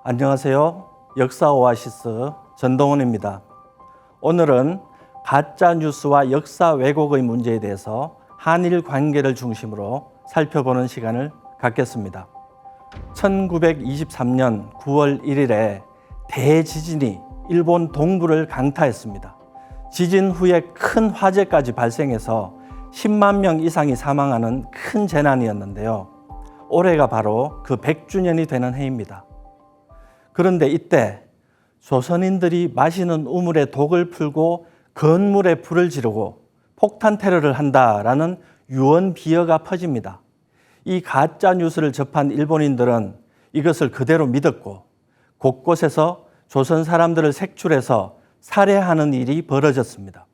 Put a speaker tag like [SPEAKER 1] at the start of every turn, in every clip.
[SPEAKER 1] 안녕하세요. 역사 오아시스 전동원입니다. 오늘은 가짜 뉴스와 역사 왜곡의 문제에 대해서 한일 관계를 중심으로 살펴보는 시간을 갖겠습니다. 1923년 9월 1일에 대지진이 일본 동부를 강타했습니다. 지진 후에 큰 화재까지 발생해서 10만 명 이상이 사망하는 큰 재난이었는데요. 올해가 바로 그 100주년이 되는 해입니다. 그런데 이때 조선인들이 마시는 우물에 독을 풀고 건물에 불을 지르고 폭탄 테러를 한다라는 유언 비어가 퍼집니다. 이 가짜 뉴스를 접한 일본인들은 이것을 그대로 믿었고 곳곳에서 조선 사람들을 색출해서 살해하는 일이 벌어졌습니다.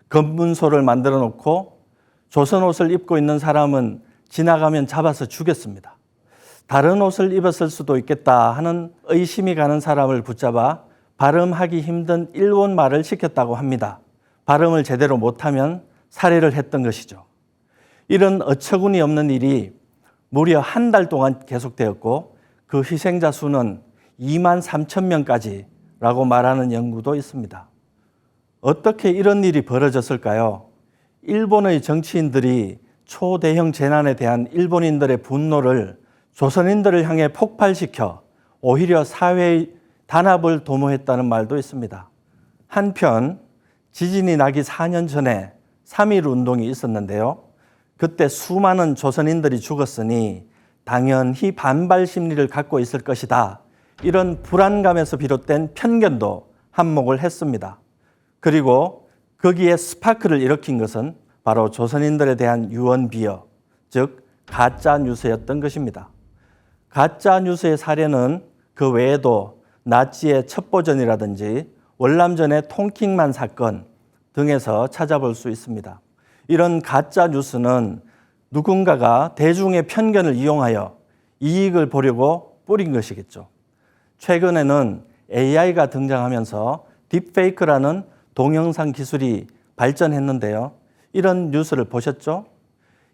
[SPEAKER 1] 검문소를 만들어 놓고 조선 옷을 입고 있는 사람은 지나가면 잡아서 죽였습니다. 다른 옷을 입었을 수도 있겠다 하는 의심이 가는 사람을 붙잡아 발음하기 힘든 일본말을 시켰다고 합니다. 발음을 제대로 못하면 살해를 했던 것이죠. 이런 어처구니 없는 일이 무려 한 달 동안 계속되었고 그 희생자 수는 2만 3천 명까지라고 말하는 연구도 있습니다. 어떻게 이런 일이 벌어졌을까요? 일본의 정치인들이 초대형 재난에 대한 일본인들의 분노를 조선인들을 향해 폭발시켜 오히려 사회의 단합을 도모했다는 말도 있습니다. 한편 지진이 나기 4년 전에 3.1 운동이 있었는데요. 그때 수많은 조선인들이 죽었으니 당연히 반발 심리를 갖고 있을 것이다. 이런 불안감에서 비롯된 편견도 한몫을 했습니다. 그리고 거기에 스파크를 일으킨 것은 바로 조선인들에 대한 유언 비어, 즉 가짜 뉴스였던 것입니다. 가짜 뉴스의 사례는 그 외에도 나치의 첩보전이라든지 월남전의 통킹만 사건 등에서 찾아볼 수 있습니다. 이런 가짜 뉴스는 누군가가 대중의 편견을 이용하여 이익을 보려고 뿌린 것이겠죠. 최근에는 AI가 등장하면서 딥페이크라는 동영상 기술이 발전했는데요. 이런 뉴스를 보셨죠?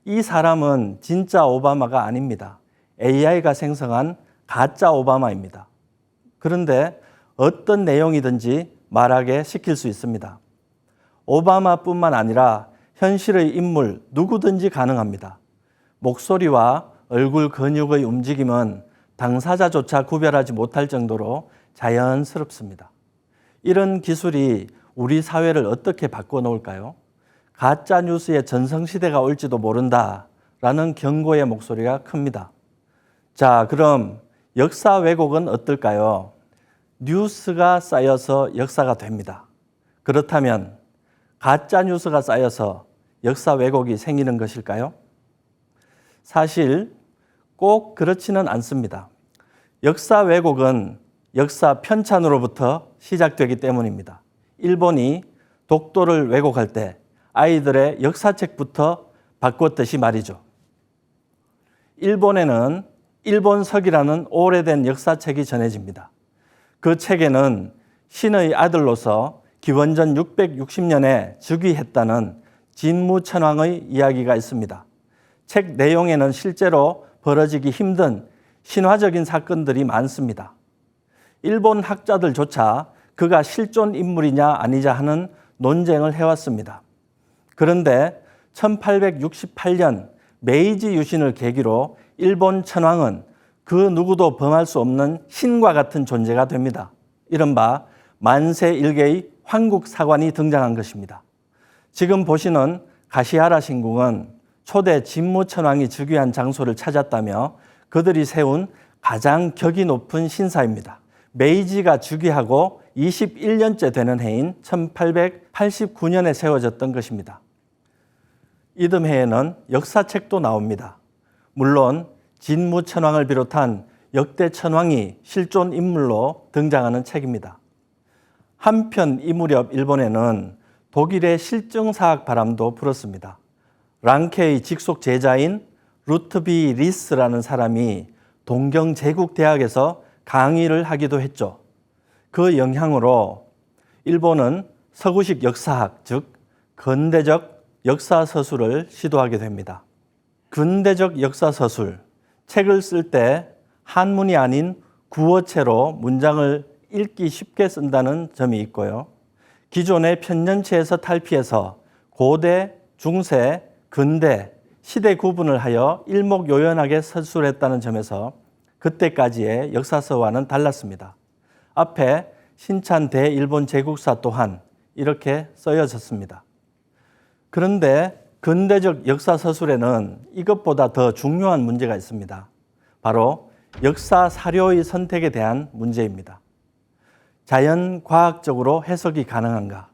[SPEAKER 1] 이 사람은 진짜 오바마가 아닙니다. AI가 생성한 가짜 오바마입니다. 그런데 어떤 내용이든지 말하게 시킬 수 있습니다. 오바마뿐만 아니라 현실의 인물 누구든지 가능합니다. 목소리와 얼굴 근육의 움직임은 당사자조차 구별하지 못할 정도로 자연스럽습니다. 이런 기술이 우리 사회를 어떻게 바꿔놓을까요? 가짜 뉴스의 전성시대가 올지도 모른다라는 경고의 목소리가 큽니다. 자, 그럼 역사 왜곡은 어떨까요? 뉴스가 쌓여서 역사가 됩니다. 그렇다면 가짜 뉴스가 쌓여서 역사 왜곡이 생기는 것일까요? 사실 꼭 그렇지는 않습니다. 역사 왜곡은 역사 편찬으로부터 시작되기 때문입니다. 일본이 독도를 왜곡할 때 아이들의 역사책부터 바꿨듯이 말이죠. 일본에는 일본석이라는 오래된 역사책이 전해집니다. 그 책에는 신의 아들로서 기원전 660년에 즉위했다는 진무천왕의 이야기가 있습니다. 책 내용에는 실제로 벌어지기 힘든 신화적인 사건들이 많습니다. 일본 학자들조차 그가 실존 인물이냐 아니냐 하는 논쟁을 해왔습니다. 그런데 1868년 메이지 유신을 계기로 일본 천황은 그 누구도 범할 수 없는 신과 같은 존재가 됩니다. 이른바 만세 일개의 황국사관이 등장한 것입니다. 지금 보시는 가시하라 신궁은 초대 진무천왕이 즉위한 장소를 찾았다며 그들이 세운 가장 격이 높은 신사입니다. 메이지가 즉위하고 21년째 되는 해인 1889년에 세워졌던 것입니다. 이듬해에는 역사책도 나옵니다. 물론 진무천왕을 비롯한 역대 천왕이 실존 인물로 등장하는 책입니다. 한편 이 무렵 일본에는 독일의 실증사학 바람도 불었습니다. 랑케의 직속 제자인 루트비 리스라는 사람이 동경제국대학에서 강의를 하기도 했죠. 그 영향으로 일본은 서구식 역사학, 즉 근대적 역사서술을 시도하게 됩니다. 근대적 역사서술, 책을 쓸 때 한문이 아닌 구어체로 문장을 읽기 쉽게 쓴다는 점이 있고요. 기존의 편년체에서 탈피해서 고대, 중세, 근대, 시대 구분을 하여 일목요연하게 서술했다는 점에서 그때까지의 역사서와는 달랐습니다. 앞에 신찬 대일본 제국사 또한 이렇게 쓰여졌습니다. 그런데 근대적 역사서술에는 이것보다 더 중요한 문제가 있습니다. 바로 역사 사료의 선택에 대한 문제입니다. 자연과학적으로 해석이 가능한가?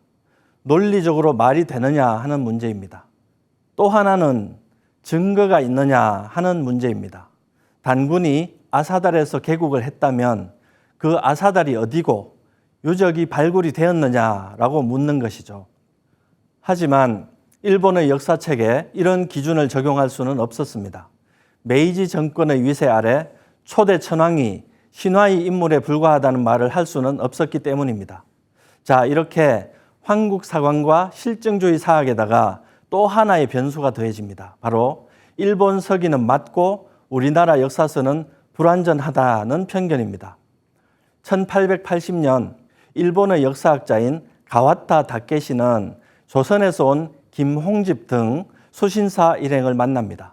[SPEAKER 1] 논리적으로 말이 되느냐 하는 문제입니다. 또 하나는 증거가 있느냐 하는 문제입니다. 단군이 아사달에서 개국을 했다면 그 아사달이 어디고 유적이 발굴이 되었느냐라고 묻는 것이죠. 하지만 일본의 역사책에 이런 기준을 적용할 수는 없었습니다. 메이지 정권의 위세 아래 초대 천황이 신화의 인물에 불과하다는 말을 할 수는 없었기 때문입니다. 자, 이렇게 황국사관과 실증주의 사학에다가 또 하나의 변수가 더해집니다. 바로 일본 서기는 맞고 우리나라 역사서는 불완전하다는 편견입니다. 1880년 일본의 역사학자인 가와타 다케시는 조선에서 온 김홍집 등 수신사 일행을 만납니다.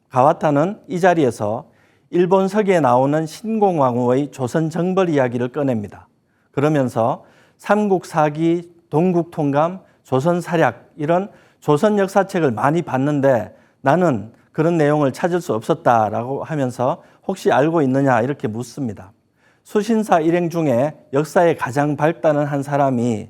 [SPEAKER 1] 가와타는 이 자리에서 일본 서기에 나오는 신공왕후의 조선 정벌 이야기를 꺼냅니다. 그러면서 삼국사기, 동국통감, 조선사략 이런 조선 역사책을 많이 봤는데 나는 그런 내용을 찾을 수 없었다라고 하면서 혹시 알고 있느냐 이렇게 묻습니다. 수신사 일행 중에 역사에 가장 발달한 한 사람이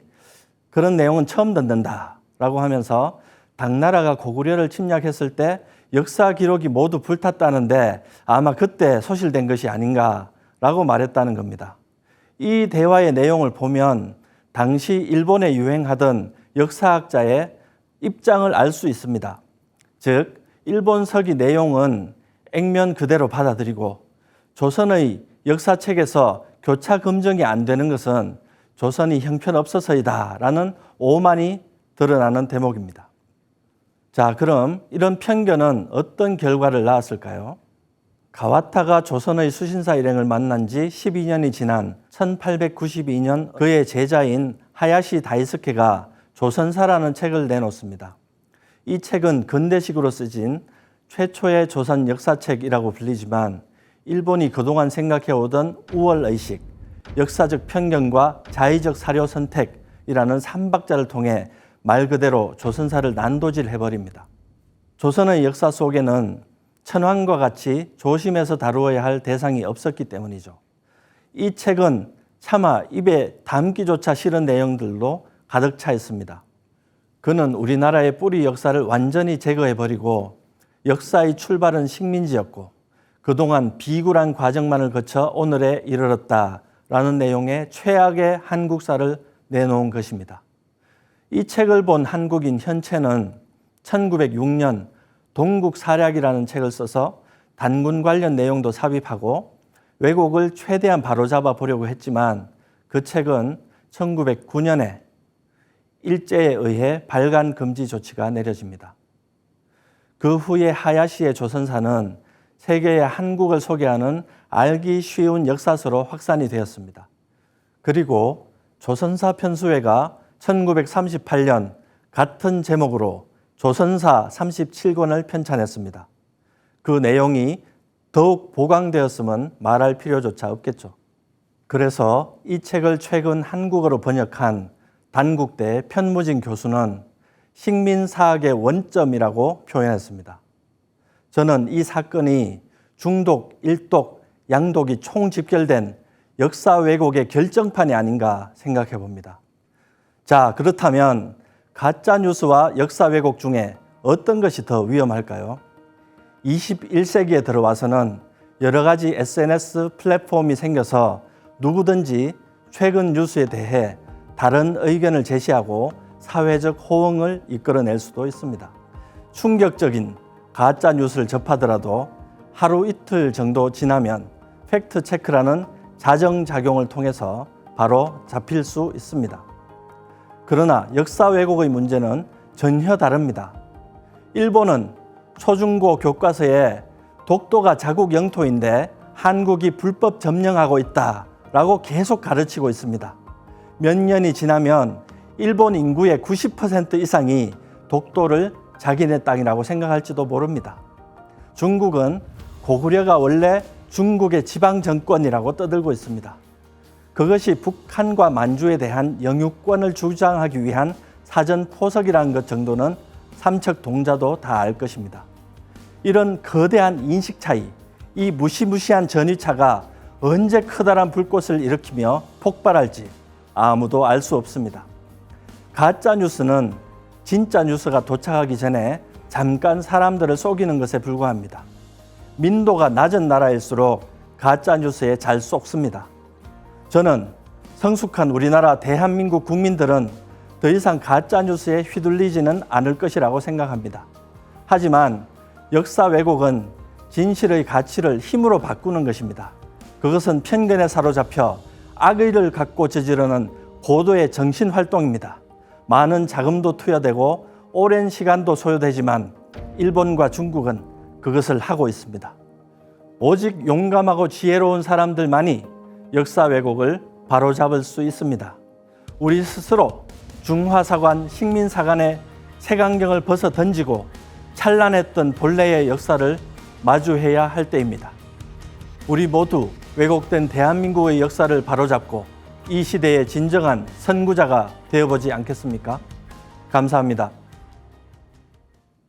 [SPEAKER 1] 그런 내용은 처음 듣는다라고 하면서 당나라가 고구려를 침략했을 때 역사 기록이 모두 불탔다는데 아마 그때 소실된 것이 아닌가라고 말했다는 겁니다. 이 대화의 내용을 보면 당시 일본에 유행하던 역사학자의 입장을 알 수 있습니다. 즉, 일본 서기 내용은 액면 그대로 받아들이고 조선의 역사책에서 교차 검증이 안 되는 것은 조선이 형편없어서이다라는 오만이 드러나는 대목입니다. 자, 그럼 이런 편견은 어떤 결과를 낳았을까요? 가와타가 조선의 수신사 일행을 만난 지 12년이 지난 1892년 그의 제자인 하야시 다이스케가 조선사라는 책을 내놓습니다. 이 책은 근대식으로 쓰진 최초의 조선 역사책이라고 불리지만 일본이 그동안 생각해오던 우월의식, 역사적 편견과 자의적 사료 선택이라는 삼박자를 통해 말 그대로 조선사를 난도질해버립니다. 조선의 역사 속에는 천황과 같이 조심해서 다루어야 할 대상이 없었기 때문이죠. 이 책은 차마 입에 담기조차 싫은 내용들로 가득 차 있습니다. 그는 우리나라의 뿌리 역사를 완전히 제거해버리고 역사의 출발은 식민지였고 그동안 비굴한 과정만을 거쳐 오늘에 이르렀다라는 내용의 최악의 한국사를 내놓은 것입니다. 이 책을 본 한국인 현채는 1906년 동국사략이라는 책을 써서 단군 관련 내용도 삽입하고 왜곡을 최대한 바로잡아 보려고 했지만 그 책은 1909년에 일제에 의해 발간 금지 조치가 내려집니다. 그 후에 하야시의 조선사는 세계의 한국을 소개하는 알기 쉬운 역사서로 확산이 되었습니다. 그리고 조선사 편수회가 1938년 같은 제목으로 조선사 37권을 편찬했습니다. 그 내용이 더욱 보강되었으면 말할 필요조차 없겠죠. 그래서 이 책을 최근 한국어로 번역한 단국대 편무진 교수는 식민사학의 원점이라고 표현했습니다. 저는 이 사건이 중독, 일독, 양독이 총집결된 역사 왜곡의 결정판이 아닌가 생각해 봅니다. 자, 그렇다면 가짜뉴스와 역사 왜곡 중에 어떤 것이 더 위험할까요? 21세기에 들어와서는 여러 가지 SNS 플랫폼이 생겨서 누구든지 최근 뉴스에 대해 다른 의견을 제시하고 사회적 호응을 이끌어낼 수도 있습니다. 충격적인 가짜 뉴스를 접하더라도 하루 이틀 정도 지나면 팩트 체크라는 자정작용을 통해서 바로 잡힐 수 있습니다. 그러나 역사 왜곡의 문제는 전혀 다릅니다. 일본은 초중고 교과서에 독도가 자국 영토인데 한국이 불법 점령하고 있다라고 계속 가르치고 있습니다. 몇 년이 지나면 일본 인구의 90% 이상이 독도를 자기네 땅이라고 생각할지도 모릅니다. 중국은 고구려가 원래 중국의 지방 정권이라고 떠들고 있습니다. 그것이 북한과 만주에 대한 영유권을 주장하기 위한 사전 포석이라는 것 정도는 삼척 동자도 다 알 것입니다. 이런 거대한 인식 차이, 이 무시무시한 전위차가 언제 커다란 불꽃을 일으키며 폭발할지 아무도 알 수 없습니다. 가짜 뉴스는 진짜 뉴스가 도착하기 전에 잠깐 사람들을 속이는 것에 불과합니다. 민도가 낮은 나라일수록 가짜 뉴스에 잘 속습니다. 저는 성숙한 우리나라 대한민국 국민들은 더 이상 가짜 뉴스에 휘둘리지는 않을 것이라고 생각합니다. 하지만 역사 왜곡은 진실의 가치를 힘으로 바꾸는 것입니다. 그것은 편견에 사로잡혀 악의를 갖고 저지르는 고도의 정신활동입니다. 많은 자금도 투여되고 오랜 시간도 소요되지만 일본과 중국은 그것을 하고 있습니다. 오직 용감하고 지혜로운 사람들만이 역사 왜곡을 바로잡을 수 있습니다. 우리 스스로 중화사관, 식민사관의 색안경을 벗어 던지고 찬란했던 본래의 역사를 마주해야 할 때입니다. 우리 모두 왜곡된 대한민국의 역사를 바로잡고 이 시대의 진정한 선구자가 되어보지 않겠습니까? 감사합니다.